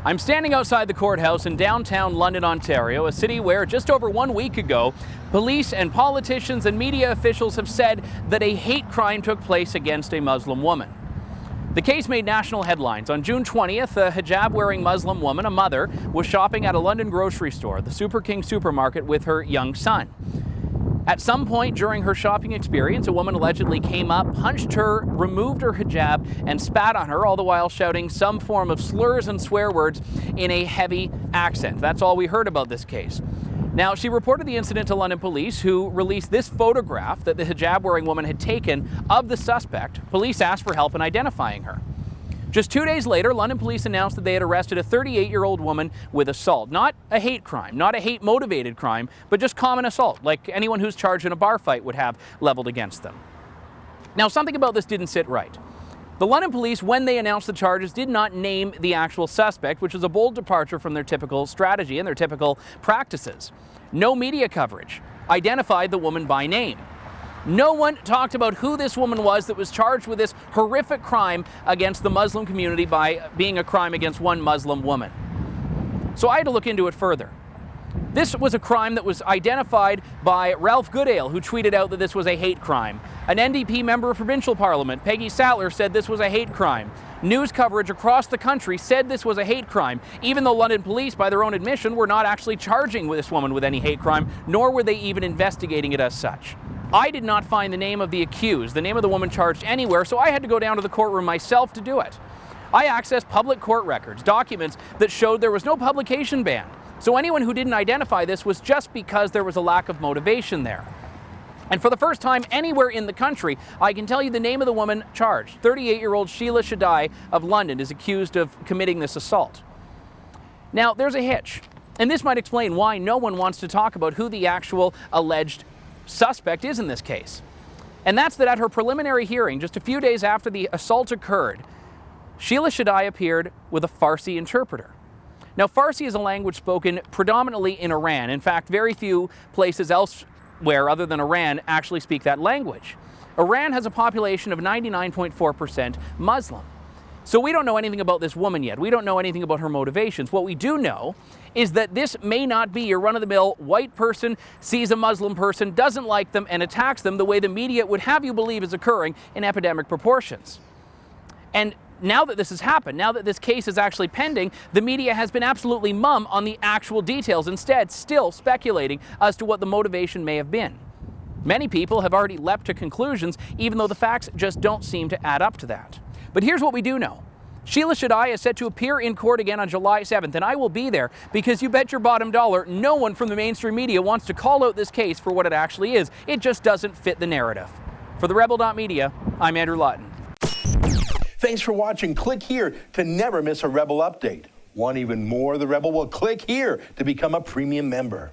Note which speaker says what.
Speaker 1: I'm standing outside the courthouse in downtown London, Ontario, a city where just over 1 week ago, police and politicians and media officials have said that a hate crime took place against a Muslim woman. The case made national headlines. On June 20th, a hijab-wearing Muslim woman, a mother, was shopping at a London grocery store, the Super King supermarket, with her young son. At some point during her shopping experience, a woman allegedly came up, punched her, removed her hijab, and spat on her, all the while shouting some form of slurs and swear words in a heavy accent. That's all we heard about this case. Now, she reported the incident to London police, who released this photograph that the hijab-wearing woman had taken of the suspect. Police asked for help in identifying her. Just 2 days later, London police announced that they had arrested a 38-year-old woman with assault. Not a hate crime, not a hate-motivated crime, but just common assault, like anyone who's charged in a bar fight would have leveled against them. Now, something about this didn't sit right. The London police, when they announced the charges, did not name the actual suspect, which was a bold departure from their typical strategy and their typical practices. No media coverage identified the woman by name. No one talked about who this woman was that was charged with this horrific crime against the Muslim community by being a crime against one Muslim woman. So I had to look into it further. This was a crime that was identified by Ralph Goodale, who tweeted out that this was a hate crime. An NDP member of provincial parliament, Peggy Sattler, said this was a hate crime. News coverage across the country said this was a hate crime, even though London police, by their own admission, were not actually charging this woman with any hate crime, nor were they even investigating it as such. I did not find the name of the accused, the name of the woman charged, anywhere, so I had to go down to the courtroom myself to do it. I accessed public court records, documents that showed there was no publication ban. So anyone who didn't identify this was just because there was a lack of motivation there. And for the first time anywhere in the country, I can tell you the name of the woman charged. 38-year-old Sheila Shaddai of London is accused of committing this assault. Now, there's a hitch, and this might explain why no one wants to talk about who the actual alleged suspect is in this case. And that's that at her preliminary hearing, just a few days after the assault occurred, Sheila Shaddai appeared with a Farsi interpreter. Now, Farsi is a language spoken predominantly in Iran. In fact, very few places elsewhere other than Iran actually speak that language. Iran has a population of 99.4% Muslim. So we don't know anything about this woman yet. We don't know anything about her motivations. What we do know is that this may not be your run-of-the-mill white person, sees a Muslim person, doesn't like them, and attacks them the way the media would have you believe is occurring in epidemic proportions. And now that this has happened, now that this case is actually pending, the media has been absolutely mum on the actual details, instead still speculating as to what the motivation may have been. Many people have already leapt to conclusions, even though the facts just don't seem to add up to that. But here's what we do know. Sheila Shaddai is set to appear in court again on July 7th, and I will be there because you bet your bottom dollar no one from the mainstream media wants to call out this case for what it actually is. It just doesn't fit the narrative. For the Rebel.media, I'm Andrew Lawton.
Speaker 2: Thanks for watching. Click here to never miss a Rebel update. Want even more of the Rebel? Well, click here to become a premium member.